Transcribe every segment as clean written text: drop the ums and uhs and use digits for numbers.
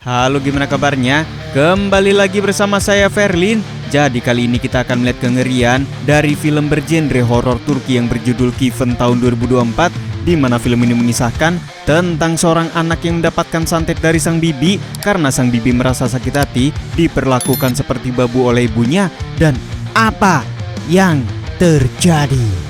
Halo, gimana kabarnya? Kembali lagi bersama saya Ferlin. Jadi kali ini kita akan melihat kengerian dari film bergenre horor Turki yang berjudul Keyfen tahun 2024, di mana film ini mengisahkan tentang seorang anak yang mendapatkan santet dari sang bibi karena sang bibi merasa sakit hati diperlakukan seperti babu oleh ibunya. Dan apa yang terjadi?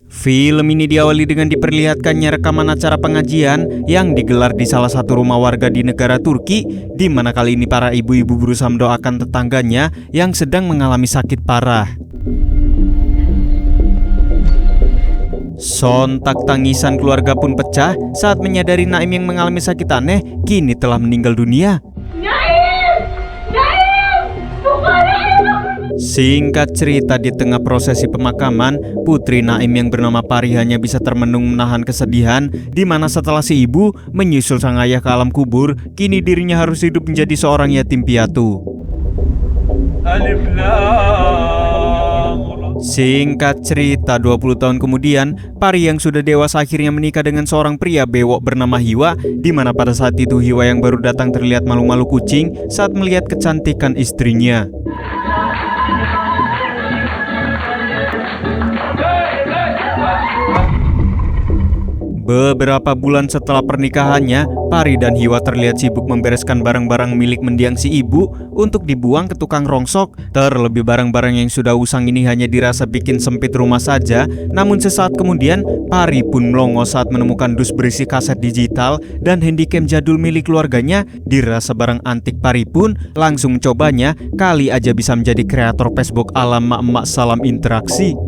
Film ini diawali dengan diperlihatkannya rekaman acara pengajian yang digelar di salah satu rumah warga di negara Turki, di mana kali ini para ibu-ibu berusaha mendoakan tetangganya yang sedang mengalami sakit parah. Sontak tangisan keluarga pun pecah saat menyadari Naim yang mengalami sakit aneh kini telah meninggal dunia. Singkat cerita, di tengah prosesi pemakaman, putri Naim yang bernama Pari hanya bisa termenung menahan kesedihan, di mana setelah si ibu menyusul sang ayah ke alam kubur, kini dirinya harus hidup menjadi seorang yatim piatu. Singkat cerita, 20 tahun kemudian, Pari yang sudah dewasa akhirnya menikah dengan seorang pria bewok bernama Hiwa, di mana pada saat itu Hiwa yang baru datang terlihat malu-malu kucing saat melihat kecantikan istrinya. Beberapa bulan setelah pernikahannya, Pari dan Hiwa terlihat sibuk membereskan barang-barang milik mendiang si ibu untuk dibuang ke tukang rongsok. Terlebih barang-barang yang sudah usang ini hanya dirasa bikin sempit rumah saja. Namun sesaat kemudian, Pari pun melongo saat menemukan dus berisi kaset digital dan handycam jadul milik keluarganya. Dirasa barang antik, Pari pun langsung mencobanya. Kali aja bisa menjadi kreator Facebook ala mak-mak salam interaksi.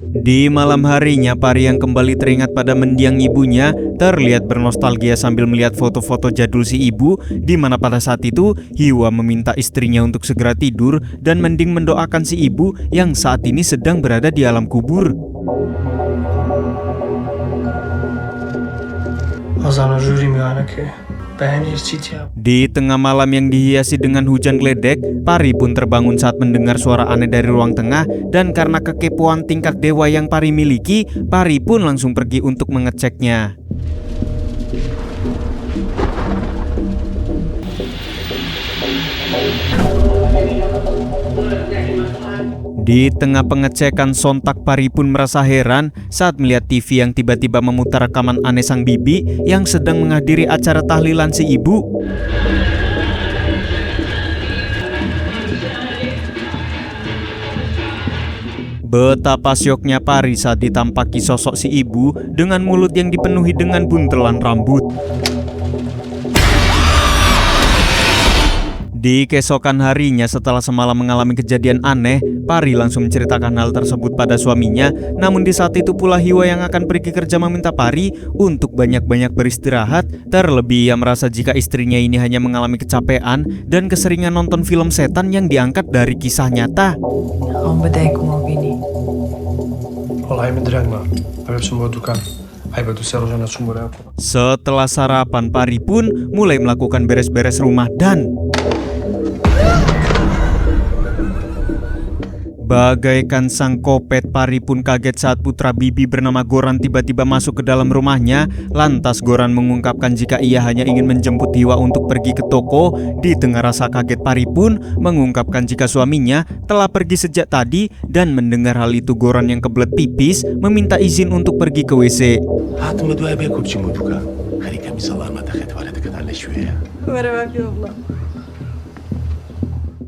Di malam harinya, Pari yang kembali teringat pada mendiang ibunya terlihat bernostalgia sambil melihat foto-foto jadul si ibu, di mana pada saat itu Hiwa meminta istrinya untuk segera tidur dan mending mendoakan si ibu yang saat ini sedang berada di alam kubur. Di tengah malam yang dihiasi dengan hujan geledek, Pari pun terbangun saat mendengar suara aneh dari ruang tengah, dan karena kekepoan tingkah dewa yang Pari miliki, Pari pun langsung pergi untuk mengeceknya. Di tengah pengecekan, sontak Pari pun merasa heran saat melihat TV yang tiba-tiba memutar rekaman aneh sang bibi yang sedang menghadiri acara tahlilan si ibu. Betapa syoknya Pari saat ditampaki sosok si ibu dengan mulut yang dipenuhi dengan buntelan rambut. Di keesokan harinya, setelah semalam mengalami kejadian aneh, Pari langsung menceritakan hal tersebut pada suaminya. Namun di saat itu pula Hiwa yang akan pergi kerja meminta Pari untuk banyak-banyak beristirahat. Terlebih ia merasa jika istrinya ini hanya mengalami kecapean dan keseringan nonton film setan yang diangkat dari kisah nyata. Setelah sarapan, Pari pun mulai melakukan beres-beres rumah dan bagaikan sang kopet, Pari pun kaget saat putra bibi bernama Goran tiba-tiba masuk ke dalam rumahnya. Lantas Goran mengungkapkan jika ia hanya ingin menjemput Hiwa untuk pergi ke toko. Di tengah rasa kaget, Pari pun mengungkapkan jika suaminya telah pergi sejak tadi, dan mendengar hal itu Goran yang kebelet pipis meminta izin untuk pergi ke WC.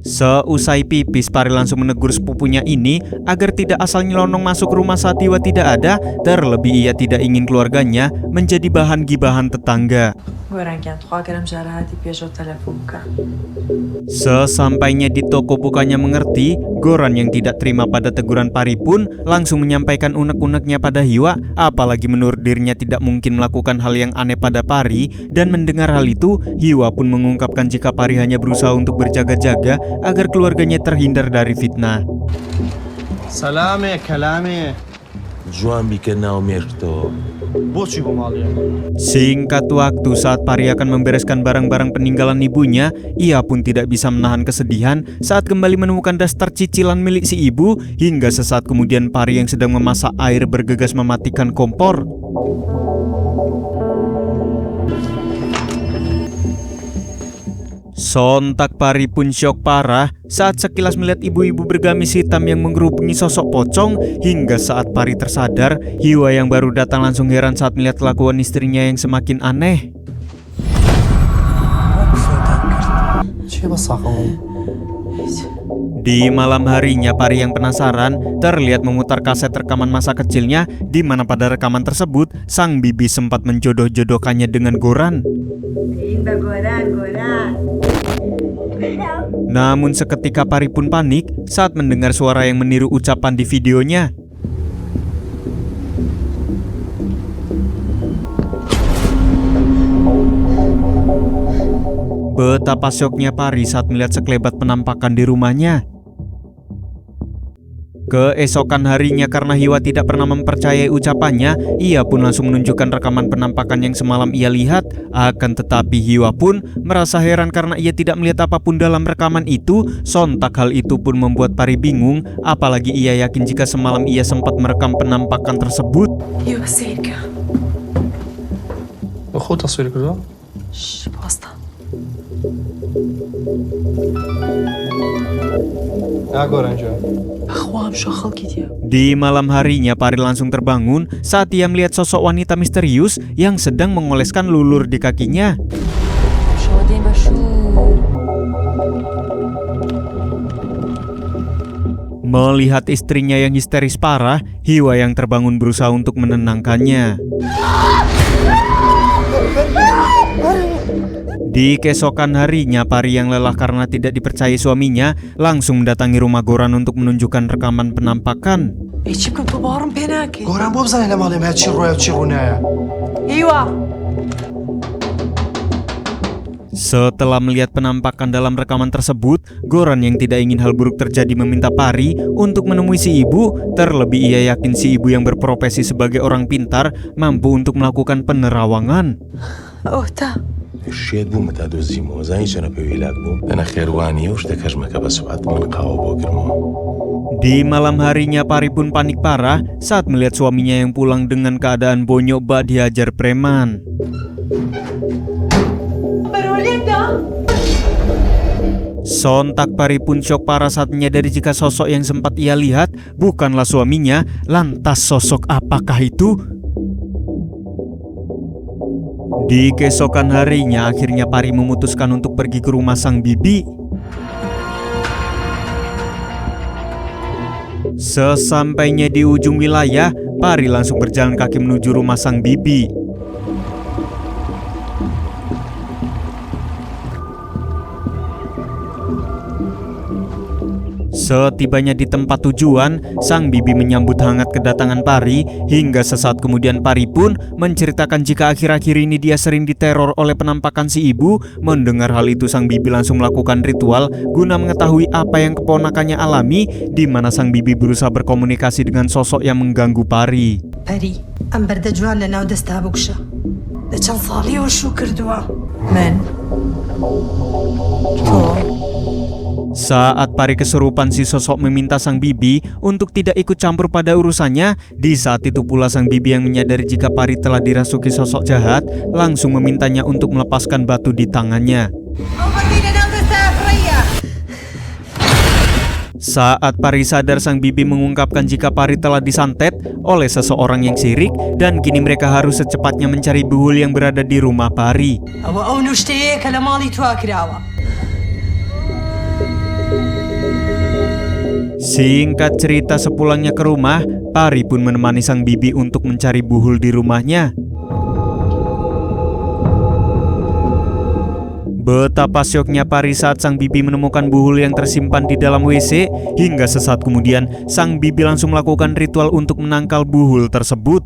Seusai pipis, Pari langsung menegur sepupunya ini agar tidak asal nyelonong masuk rumah saat Hiwa tidak ada. Terlebih ia tidak ingin keluarganya menjadi bahan gibahan tetangga. Sesampainya di toko, bukannya mengerti, Goran yang tidak terima pada teguran Pari pun langsung menyampaikan unek-uneknya pada Hiwa. Apalagi menurut dirinya tidak mungkin melakukan hal yang aneh pada Pari. Dan mendengar hal itu, Hiwa pun mengungkapkan jika Pari hanya berusaha untuk berjaga-jaga agar keluarganya terhindar dari fitnah. Salame, kalame. Singkat waktu saat Pari akan membereskan barang-barang peninggalan ibunya, ia pun tidak bisa menahan kesedihan saat kembali menemukan daster cicilan milik si ibu, hingga sesaat kemudian Pari yang sedang memasak air bergegas mematikan kompor. Sontak Pari pun syok parah saat sekilas melihat ibu-ibu bergamis hitam yang menggerubungi sosok pocong, hingga saat Pari tersadar, Hiwa yang baru datang langsung heran saat melihat kelakuan istrinya yang semakin aneh. Di malam harinya, Pari yang penasaran terlihat memutar kaset rekaman masa kecilnya, di mana pada rekaman tersebut sang bibi sempat menjodoh-jodohkannya dengan Goran. Namun seketika Pari pun panik saat mendengar suara yang meniru ucapan di videonya. Betapa syoknya Pari saat melihat sekelebat penampakan di rumahnya. Keesokan harinya, karena Hiwa tidak pernah mempercayai ucapannya, ia pun langsung menunjukkan rekaman penampakan yang semalam ia lihat. Akan tetapi Hiwa pun merasa heran karena ia tidak melihat apapun dalam rekaman itu. Sontak hal itu pun membuat Pari bingung, apalagi ia yakin jika semalam ia sempat merekam penampakan tersebut. Di malam harinya, Pari langsung terbangun saat ia melihat sosok wanita misterius yang sedang mengoleskan lulur di kakinya. Melihat istrinya yang histeris parah, Hiwa yang terbangun berusaha untuk menenangkannya. Di keesokan harinya, Pari yang lelah karena tidak dipercayai suaminya langsung mendatangi rumah Goran untuk menunjukkan rekaman penampakan. Setelah melihat penampakan dalam rekaman tersebut, Goran yang tidak ingin hal buruk terjadi meminta Pari untuk menemui si ibu. Terlebih ia yakin si ibu yang berprofesi sebagai orang pintar mampu untuk melakukan penerawangan. Di malam harinya, Pari pun panik parah saat melihat suaminya yang pulang dengan keadaan bonyok bak dihajar preman. Sontak Pari pun syok parah saat menyadari jika sosok yang sempat ia lihat bukanlah suaminya. Lantas sosok apakah itu? Di keesokan harinya, akhirnya Pari memutuskan untuk pergi ke rumah sang bibi. Sesampainya di ujung wilayah, Pari langsung berjalan kaki menuju rumah sang bibi. Setibanya di tempat tujuan, sang bibi menyambut hangat kedatangan Pari, hingga sesaat kemudian Pari pun menceritakan jika akhir-akhir ini dia sering diteror oleh penampakan si ibu. Mendengar hal itu, sang bibi langsung melakukan ritual guna mengetahui apa yang keponakannya alami, di mana sang bibi berusaha berkomunikasi dengan sosok yang mengganggu Pari. Pari, ambar dajuan lana udasta buksha. Dacan sali wa syukur dua. Men. Saat Pari kesurupan, si sosok meminta sang bibi untuk tidak ikut campur pada urusannya. Di saat itu pula sang bibi yang menyadari jika Pari telah dirasuki sosok jahat langsung memintanya untuk melepaskan batu di tangannya. Saat Pari sadar, sang bibi mengungkapkan jika Pari telah disantet oleh seseorang yang sirik dan kini mereka harus secepatnya mencari buhul yang berada di rumah Pari. Singkat cerita, sepulangnya ke rumah, Pari pun menemani sang bibi untuk mencari buhul di rumahnya. Betapa syoknya Pari saat sang bibi menemukan buhul yang tersimpan di dalam WC, hingga sesaat kemudian sang bibi langsung melakukan ritual untuk menangkal buhul tersebut.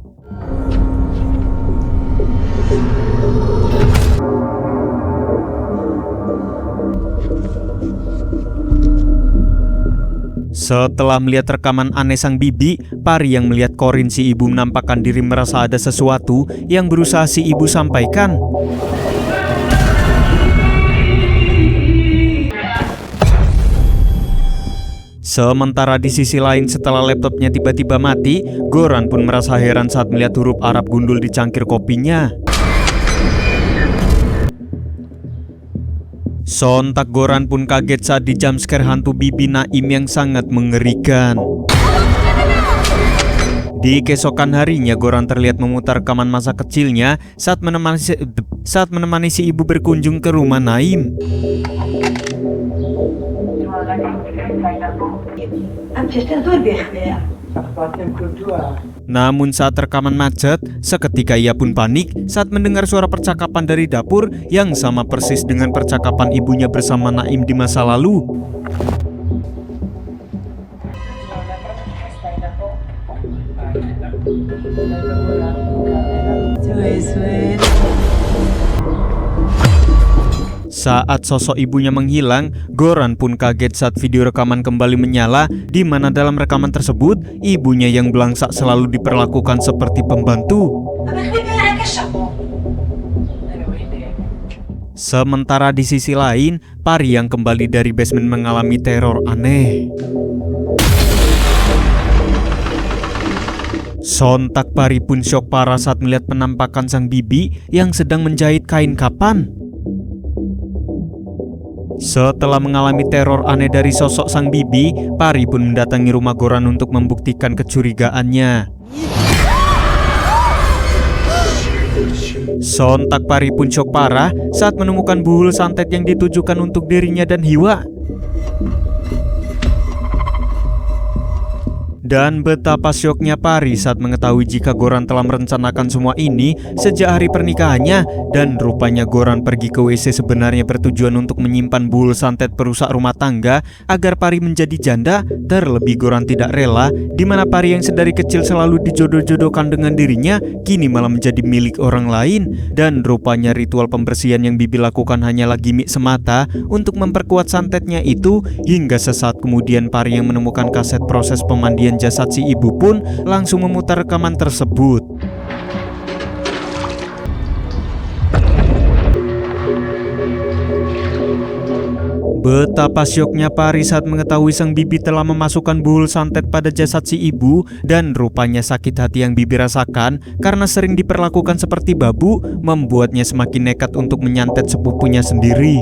Setelah melihat rekaman aneh sang bibi, Pari yang melihat Corin si ibu menampakkan diri merasa ada sesuatu yang berusaha si ibu sampaikan. Sementara di sisi lain setelah laptopnya tiba-tiba mati, Goran pun merasa heran saat melihat huruf Arab gundul di cangkir kopinya. Sontak Goran pun kaget saat di jumpscare hantu bibi Naim yang sangat mengerikan. Di keesokan harinya, Goran terlihat memutar rekaman masa kecilnya saat menemani si ibu berkunjung ke rumah Naim. Namun saat rekaman macet, seketika ia pun panik saat mendengar suara percakapan dari dapur yang sama persis dengan percakapan ibunya bersama Naim di masa lalu. Saat sosok ibunya menghilang, Goran pun kaget saat video rekaman kembali menyala, di mana dalam rekaman tersebut, ibunya yang belangsak selalu diperlakukan seperti pembantu. Sementara di sisi lain, Pari yang kembali dari basement mengalami teror aneh. Sontak Pari pun syok parah saat melihat penampakan sang bibi yang sedang menjahit kain kapan. Setelah mengalami teror aneh dari sosok sang bibi, Pari pun mendatangi rumah Goran untuk membuktikan kecurigaannya. Sontak Pari pun syok parah saat menemukan buhul santet yang ditujukan untuk dirinya dan Hiwa. Dan betapa syoknya Pari saat mengetahui jika Goran telah merencanakan semua ini sejak hari pernikahannya, dan rupanya Goran pergi ke WC sebenarnya bertujuan untuk menyimpan buhul santet perusak rumah tangga agar Pari menjadi janda. Terlebih Goran tidak rela, di mana Pari yang sedari kecil selalu dijodoh-jodohkan dengan dirinya kini malah menjadi milik orang lain. Dan rupanya ritual pembersihan yang bibi lakukan hanyalah gimik semata untuk memperkuat santetnya itu, hingga sesaat kemudian Pari yang menemukan kaset proses pemandian jasad si ibu pun langsung memutar rekaman tersebut. Betapa syoknya Pari saat mengetahui sang bibi telah memasukkan buhul santet pada jasad si ibu, dan rupanya sakit hati yang bibi rasakan karena sering diperlakukan seperti babu membuatnya semakin nekat untuk menyantet sepupunya sendiri.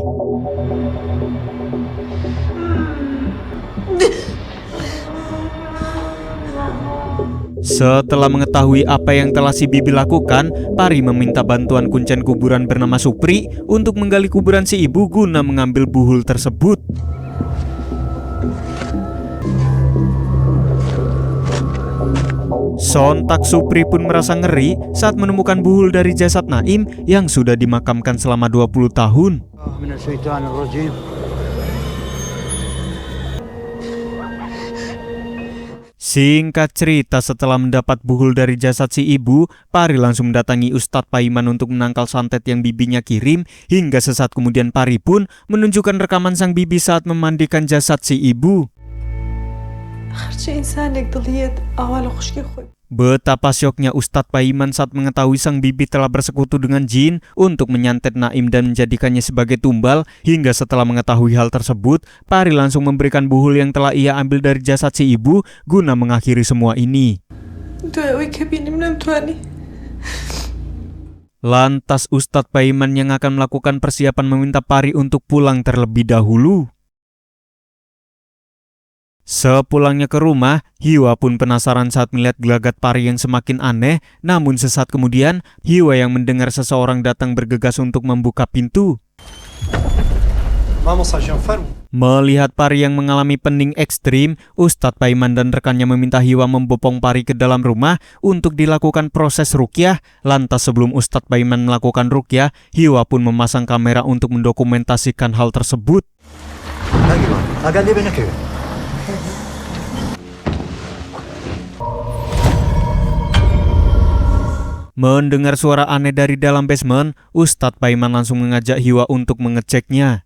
Setelah mengetahui apa yang telah si bibi lakukan, Pari meminta bantuan kuncen kuburan bernama Supri untuk menggali kuburan si ibu guna mengambil buhul tersebut. Sontak Supri pun merasa ngeri saat menemukan buhul dari jasad Naim yang sudah dimakamkan selama 20 tahun. Singkat cerita, setelah mendapat buhul dari jasad si ibu, Pari langsung mendatangi Ustadz Paiman untuk menangkal santet yang bibinya kirim, hingga sesaat kemudian Pari pun menunjukkan rekaman sang bibi saat memandikan jasad si ibu. Betapa syoknya Ustadz Paiman saat mengetahui sang bibi telah bersekutu dengan jin untuk menyantet Naim dan menjadikannya sebagai tumbal, hingga setelah mengetahui hal tersebut, Pari langsung memberikan buhul yang telah ia ambil dari jasad si ibu guna mengakhiri semua ini. Lantas Ustadz Paiman yang akan melakukan persiapan meminta Pari untuk pulang terlebih dahulu. Sepulangnya ke rumah, Hiwa pun penasaran saat melihat gelagat Pari yang semakin aneh. Namun sesaat kemudian, Hiwa yang mendengar seseorang datang bergegas untuk membuka pintu. Melihat Pari yang mengalami pening ekstrim, Ustadz Paiman dan rekannya meminta Hiwa membopong Pari ke dalam rumah untuk dilakukan proses ruqyah. Lantas sebelum Ustadz Paiman melakukan ruqyah, Hiwa pun memasang kamera untuk mendokumentasikan hal tersebut. Mendengar suara aneh dari dalam basement, Ustadz Paiman langsung mengajak Hiwa untuk mengeceknya.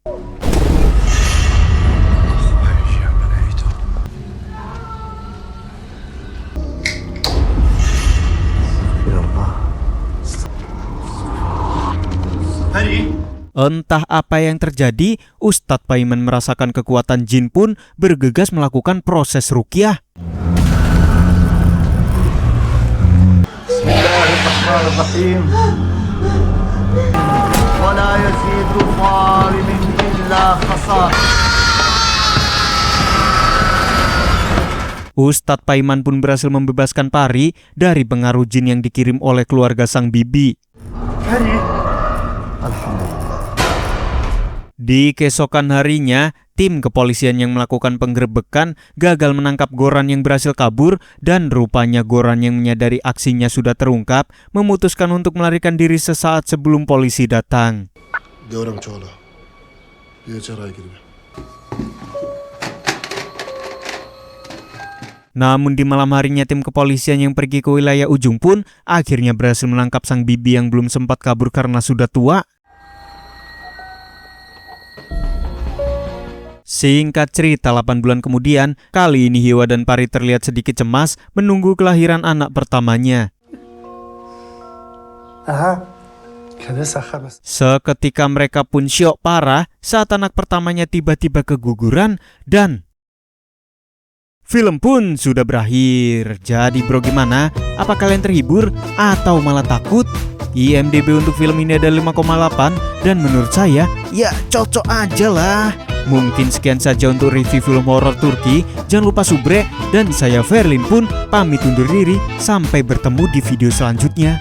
Entah apa yang terjadi, Ustadz Paiman merasakan kekuatan jin pun bergegas melakukan proses ruqyah. Bismillahirrahmanirrahim. Wala yazidu zalimin illa khasar. Ustadz Paiman pun berhasil membebaskan Pari dari pengaruh jin yang dikirim oleh keluarga sang bibi. Di keesokan harinya, tim kepolisian yang melakukan penggerebekan gagal menangkap Goran yang berhasil kabur, dan rupanya Goran yang menyadari aksinya sudah terungkap memutuskan untuk melarikan diri sesaat sebelum polisi datang. Dia orang cola. Dia cara gitu. Namun di malam harinya tim kepolisian yang pergi ke wilayah ujung pun akhirnya berhasil menangkap sang bibi yang belum sempat kabur karena sudah tua. Singkat cerita, 8 bulan kemudian, kali ini Hiwa dan Pari terlihat sedikit cemas menunggu kelahiran anak pertamanya. Seketika mereka pun syok parah saat anak pertamanya tiba-tiba keguguran dan film pun sudah berakhir. Jadi bro, gimana? Apa kalian terhibur atau malah takut? IMDb untuk film ini ada 5,8 dan menurut saya ya cocok aja lah. Mungkin sekian saja untuk review film horor Turki. Jangan lupa subrek, dan saya Verlin pun pamit undur diri. Sampai bertemu di video selanjutnya.